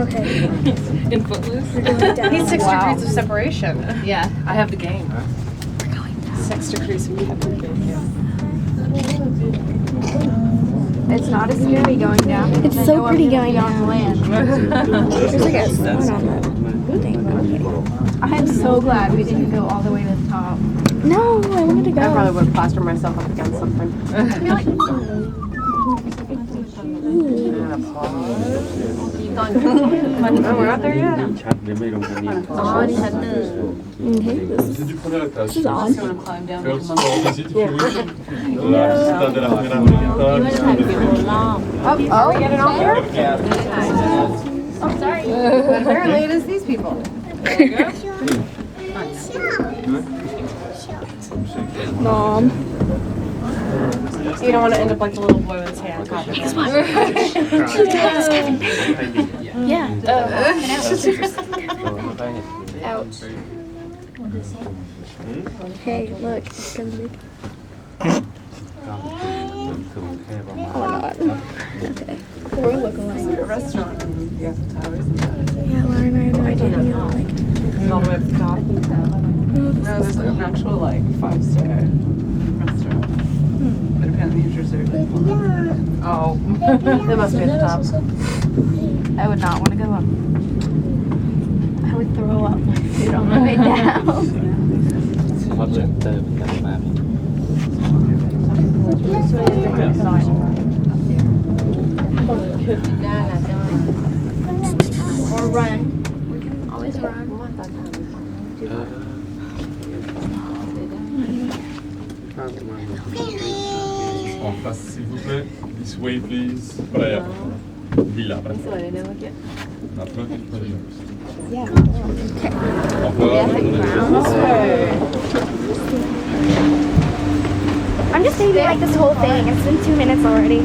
Okay. In Footloose? He's 6 degrees of separation. Yeah, I have the game. 6 degrees of separation. It's not as scary going down. It's so pretty going on down. land. There's like a stone on that thing. I am so glad we didn't go all the way to the top. No, I wanted to go. I probably would have plastered myself up against something. Oh, we're not there yet. This is odd. I'm gonna climb down and come up. Oh, we getting off here? Oh, sorry. But apparently it is these people. Mom. You don't want to end up like the little boy with his hand caught in his Yeah. Ouch. Hey, look. It's gonna be. Oh my god. Okay. We look alike. a restaurant. Yeah, towers. Yeah, Lauren and I have no idea who you look like. All the way up the top. No, there's like an actual like 5-star restaurant. But apparently you're reserved. Oh, they must be at the top. I would not want to go up. I would throw up my food on the way down. Or run. We can always run. En face, s'il vous plaît. This way, please. Voilà. Di là, bravo. No, trochę wchodzimy. Yeah. Au revoir. I'm just saving like this whole thing. It's been 2 minutes already.